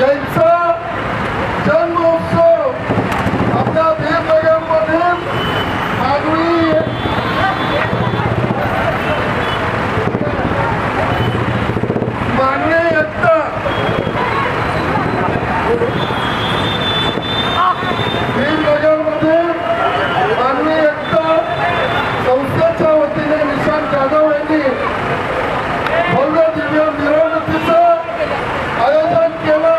यांचा जन्मोत्सव आपल्या भीमनगरमध्ये माननीय एकता भीमनगरमध्ये माननीय एकता संस्थेच्या वतीने निशांत जाधव यांनी भव्य दिव्य मिरवणुकीचं आयोजन केलं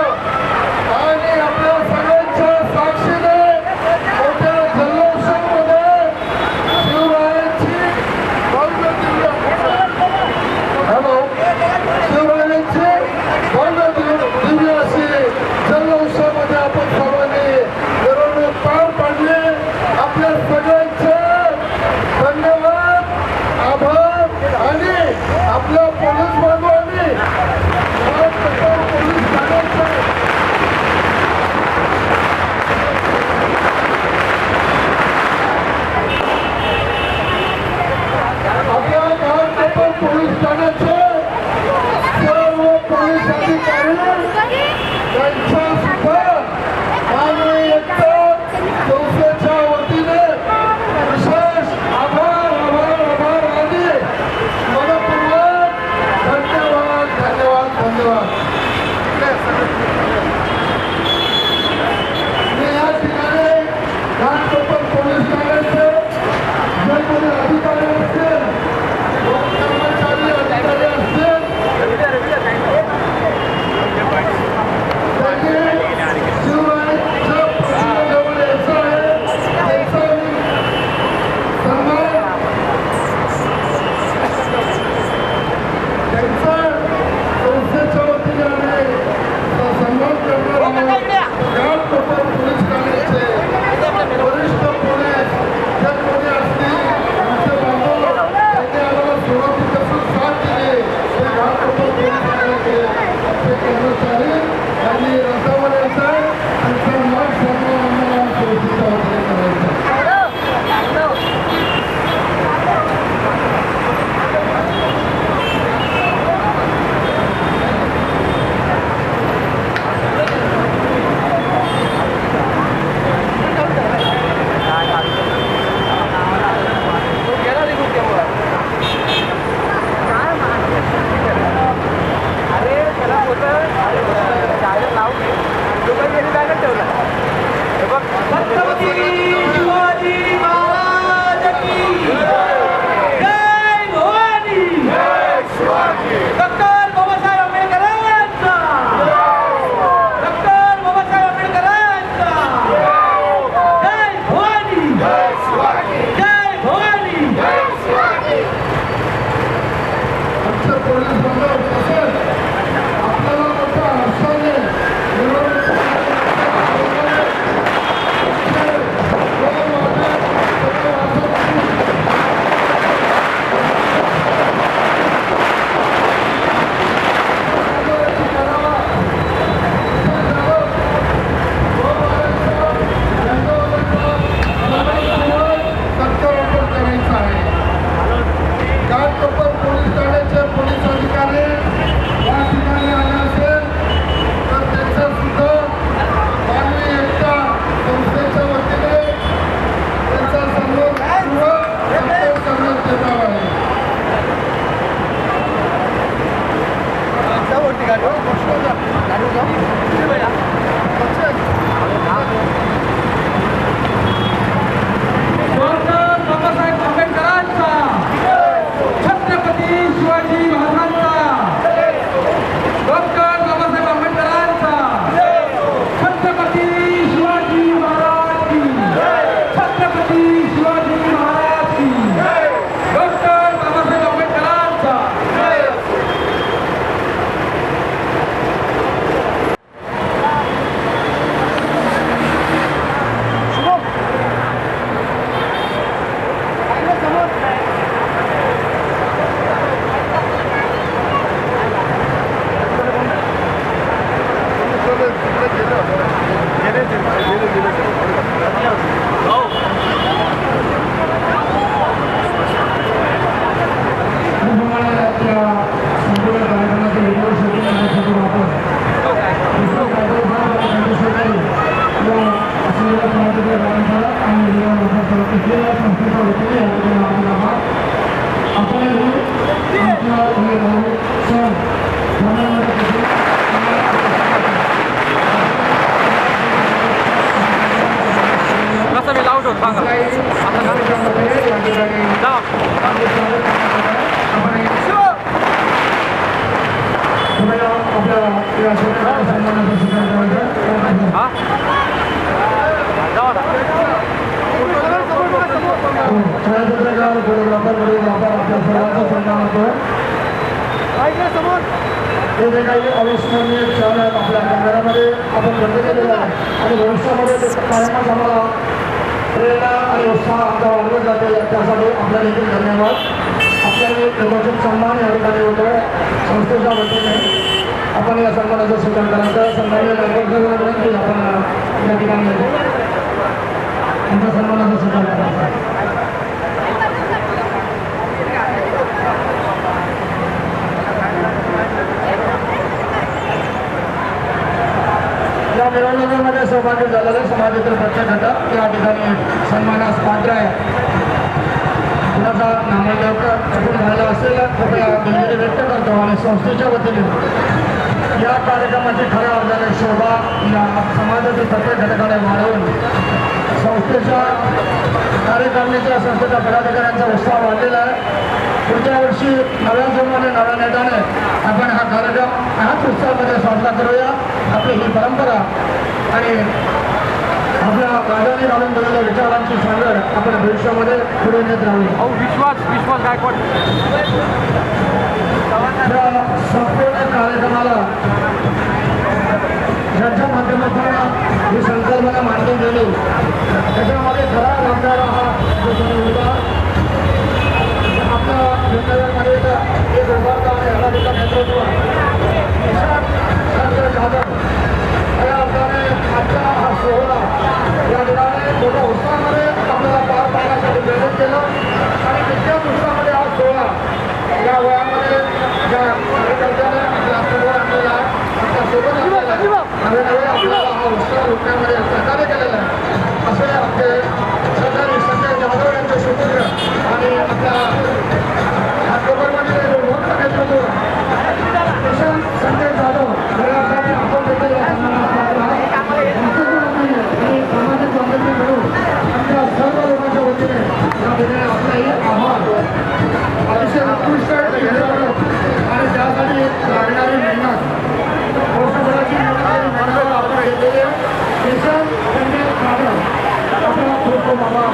आपल्या या सन्मानाचा स्वीकार करायचा. छायाचित्रकार फोटोग्राफर व्हिडिओग्राफर आपल्या सर्वांचा सन्मान होतो. हे जे काही अविस्मरणीय क्षण आहेत आपल्या कॅमेऱ्यामध्ये आपण बंद केलेलं आहे आणि भविष्यामध्ये ते कायमच आम्हाला प्रेरणा आणि उत्साह आमचा वाढवत जाते. त्यासाठी आपल्या देखील धन्यवाद. आपल्याला यथोचित सन्मान या ठिकाणी होतो. संस्थेच्या वतीने आपण या सन्मानाचा स्वीकार करायचा. सन्माननीय नागरिकांना विनंती आपण या ठिकाणी आमच्या सन्मानाचा स्वीकार करायचा. या मिरवणुकीमध्ये सहभागी झालेले समाजातील प्रत्येक घटक या ठिकाणी सन्मानास पात्र आहे. कुणाचा नामोल्लेख चुकून झाला असेल कृपया दिलगिरी व्यक्त करतो आणि संस्थेच्या वतीने या कार्यक्रमाची खऱ्या अर्थाने शोभा या समाजातील प्रत्येक घटकाने वाढवून संस्थेच्या कार्यकारिणीच्या संस्थेच्या पदाधिकाऱ्यांचा उत्साह वाढलेला आहे. पुढच्या वर्षी नव्या जोमाने नव्या नेटाने आपण हा कार्यक्रम ह्याच उत्सवामध्ये साजरा करूया. आपली ही परंपरा आणि आपल्या राजाने घालून दिलेल्या विचारांची सांगड आपण भविष्यामध्ये पुढे नेत राहूया. विश्वास गायकवाड या संपूर्ण कार्यक्रमाला ज्यांच्या माध्यमातून ही संकल्पना मांडली गेली त्याच्यामध्ये खरा लागणारा हा जो होता आपल्या विद्यालयामध्ये एक उभारता आणि हलाखीचं नेतृत्व जाधव या अर्थाने आजचा हा सोहळा या ठिकाणी मोठ्या उत्साहामध्ये आपल्याला पार पाडण्यासाठी प्रेरित केलं आणि तितक्याच उत्साहामध्ये हा सोहळा या वयामध्ये ज्या कार्यकर्त्याने आपल्या समोर आणलेला आहे त्यासोबत आपल्याला नवे नवे आपल्याला हा उत्साह रोखण्यामध्ये सहकार्य केलेलं आहे. असे आपले सरदार संजय जाधव यांचे सुपुत्र आणि आपल्या कोकणमध्ये मोठं नेतृत्व किशन संजय जाधव यासाठी आपण देखील सामाजिक बांधणी मिळून आमच्या सर्व लोकांच्या वतीने या ठिकाणी आपलाही आभार. अतिशय उत्कृष्ट आणि त्यासाठी लागणारी मेहनत वर्षभराची मेहनत आपण घेतलेली किशन संजय जाधव आपला खूप खूप आभार.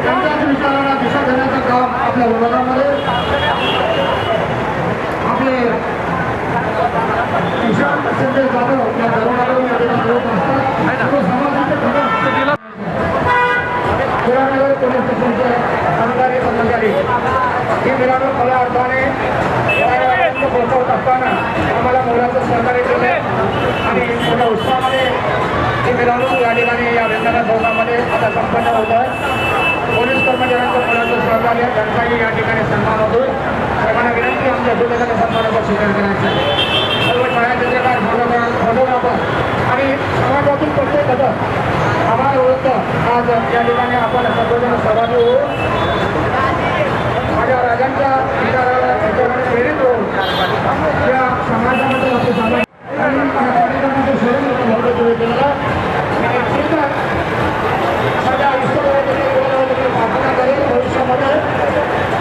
त्यांच्याच विचारांना दिशा देण्याचं काम आपल्या विभागामध्ये आपले किशन संजय जाधव या तरुणाकडून या ठिकाणी होत असतात. पुरानगर पोलीस स्टेशनचे अधिकारी कर्मचारी ही मिरवणूक खऱ्या अर्थाने पोहोचवत असताना आम्हाला मोलाचं सहकार्य केले आणि मोठ्या उत्साहामध्ये ही मिरवणूक या ठिकाणी या वेंगणा चौकामध्ये आता संपन्न होत आहे. पोलीस कर्मचाऱ्यांचं मोलाचं सहकार्य त्यांचाही या ठिकाणी सन्मान होतोय. सर्वांना विनंती आमच्या दुर्दैवाच्या सन्मानाचा स्वीकार करायचा. सर्व छायाचित्रकार फोटोग्राफर आणि समाजातील प्रत्येक घटक आम्हाला ओळखतं आज या ठिकाणी आपण सर्वजण सहभागी होऊ. माझ्या राजांच्या विचाराला त्याच्यामध्ये प्रेरित होऊन या समाजामध्ये आपले समाज कार्यक्रमाचे शोधून केलेला माझ्या आयुष्यामध्ये प्रार्थना करेल भविष्यामध्ये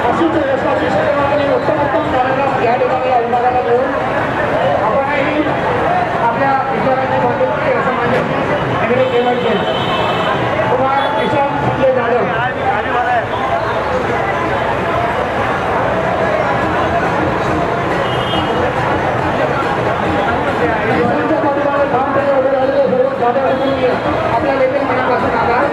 अशीच यशस्वी सेवा आणि उत्तमोत्तम कार्यक्रम या ठिकाणी या विभागाला देऊन आपणही आपल्या विचारांची बांधिलकी या समाजाची वेगळी केवळ केली. कुमार किशन संजय जाधव आपल्या देखील मनापासून आभार.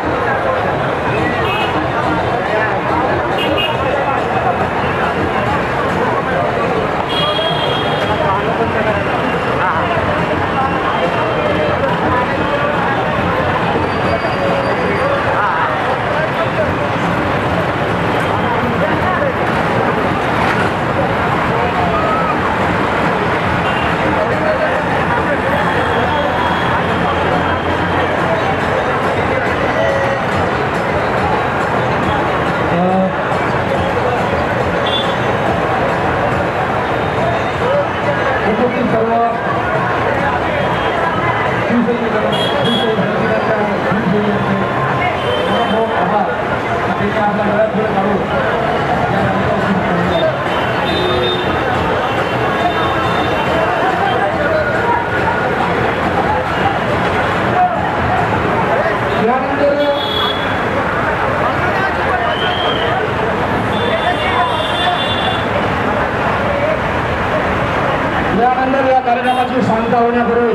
यानंतर या कार्यक्रमाची सांगता होण्यापूर्वी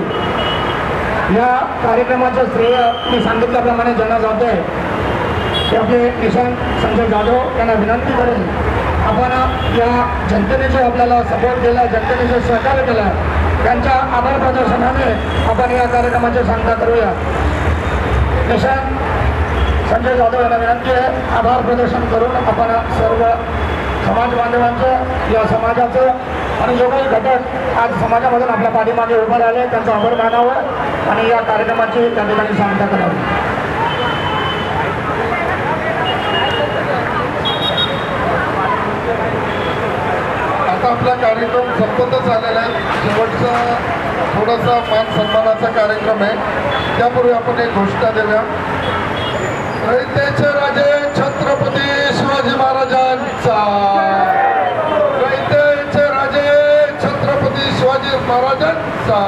या कार्यक्रमाचं श्रेय मी सांगितल्याप्रमाणे ज्यांना जात आहे ते आपले निशांत संजय जाधव यांना विनंती करून आपण या जनतेने जो आपल्याला सपोर्ट केला, जनतेने जो सहकार्य केला, त्यांच्या आभार प्रदर्शनाने आपण या कार्यक्रमाची सांगता करूया. निशांत संजय जाधव यांना विनंती आहे आभार प्रदर्शन करून आपण सर्व समाज बांधवांचं, या समाजाचं आणि जो काही घटक आज समाजामधून आपल्या पाठीमागे उभं राहिले त्यांचा आभार मानावं आणि या कार्यक्रमाची त्या ठिकाणी सांगता करावी. आता आपला कार्यक्रम संपतच आलेला आहे. शेवटचा थोडासा मान सन्मानाचा कार्यक्रम आहे. त्यापूर्वी आपण एक घोषणा देऊया. रयतेचे राजे छत्रपती शिवाजी महाराजांचा, रयतेचे राजे छत्रपती शिवाजी महाराजांचा,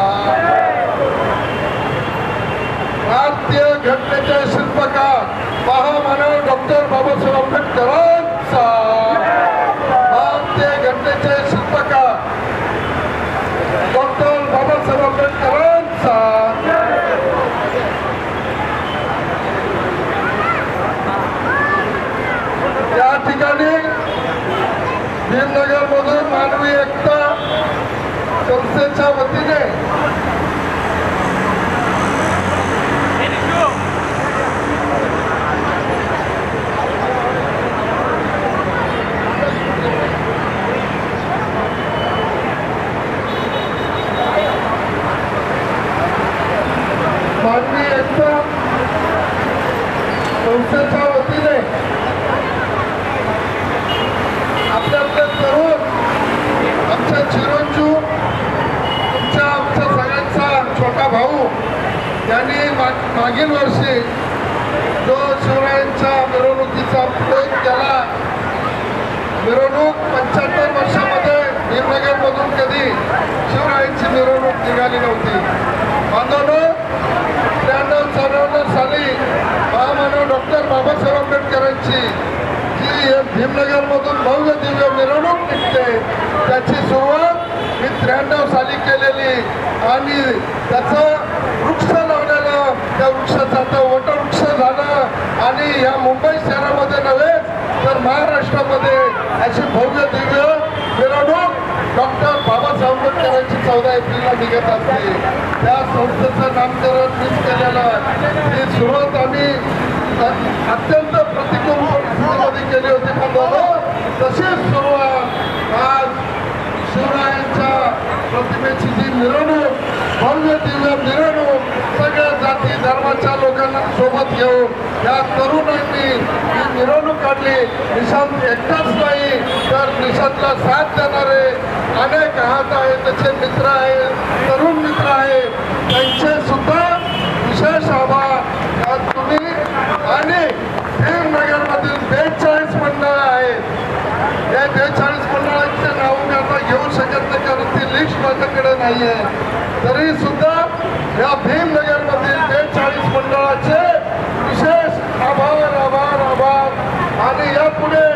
भारतीय घटनेचे शिल्पकार महामानव डॉक्टर बाबासाहेब आंबेडकरांचा, भारतीय घटनेचे शिल्पकार डॉक्टर बाबासाहेब आंबेडकरांचा, या ठिकाणी भीमनगर मधून मानवी एकता संस्थेच्या वतीने मानवी एकता संस्थेच्या वतीने आपले तरुण, आमच्या चिरंजीव, आमच्या सगळ्यांचा छोटा भाऊ यांनी मागील वर्षी जो शिवरायांच्या मिरवणुकीचा प्रयोग केला, मिरवणूक 75 वर्षामध्ये भीमनगरमधून कधी शिवरायांची मिरवणूक निघाली नव्हती. बांधवनो, 93-94 साली महामानव डॉक्टर बाबासाहेब आंबेडकरांची जी भीमनगरमधून भव्य दिव्य मिरवणूक निघते त्याची सुरुवात मी 93 साली केलेली आणि त्याचं वृक्ष लावलेलं, त्या वृक्षाचा आता वटवृक्ष झालं आणि या मुंबई शहरामध्ये नव्हे तर महाराष्ट्रामध्ये अशी भव्य दिव्य मिरवणूक डॉक्टर बाबासाहेब आंबेडकरांची 14 एप्रिलला निघत असते. त्या संस्थेचं नामकरण मीच केलेलं. ही सुरुवात आम्ही अत्यंत प्रतिकूल परिस्थितीमध्ये केली होती, पण तशीच सुरुवात आज शिवरायांच्या प्रतिमेची जी मिरवणूक, भव्य दिव्य मिरवणूक, सगळ्या जाती धर्माच्या लोकांना सोबत घेऊन या तरुणांनी ही मिरवणूक काढली. निशांत एकटाच नाही तर निशांतला साथ देणारे अनेक हात आहेत, त्याचे मित्र आहेत, तरुण मित्र आहेत, त्यांचे सुद्धा विशेष आभार. आज तुम्ही आणि भीमनगरमधील 42 मंडळ आहेत. या 42 मंडळांचे नाव मी आता घेऊ शकत नाही कारण ती लिस्ट माझ्याकडे नाही आहे. तरी सुद्धा या भीमनगरमधील 42 मंडळाचे विशेष आभार आभार आभार. आणि यापुढे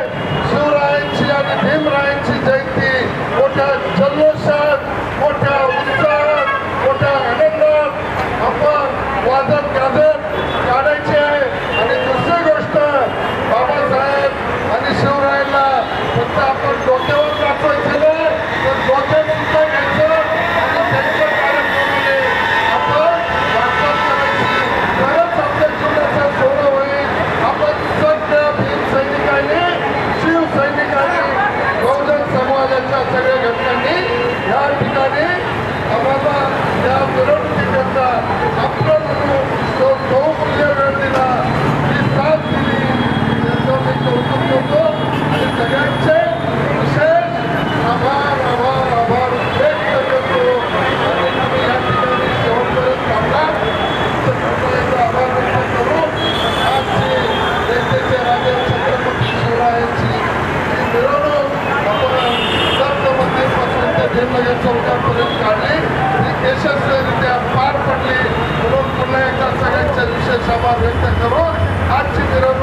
शिवरायांची आणि भीमरायांची जयंती मोठ्या जल्लोषात, मोठ्या उत्साहात, मोठ्या आनंदात आपण वाजत गाजत काढायची आहे. आणि दुसरी गोष्ट, बाबासाहेब आणि शिवरायांना फक्त आपण डोक्यावर दाखवायचं नाही तर डोक्यात सुद्धा घ्यायचं आणि त्यांच्या कार्यक्रमाने आपण वाटचाल करायची. तरच आपल्या जीवनाचा सोहळा होईल. आपण सगळ्या भीम सैनिकांनी, शिवसैनिकांनी, बहुजन समाजाच्या सगळ्या घटकांनी या ठिकाणी आम्हाला या मिरवणुकीकरता आपलं विशेष आभार व्यक्त करून आजची मिरवणूक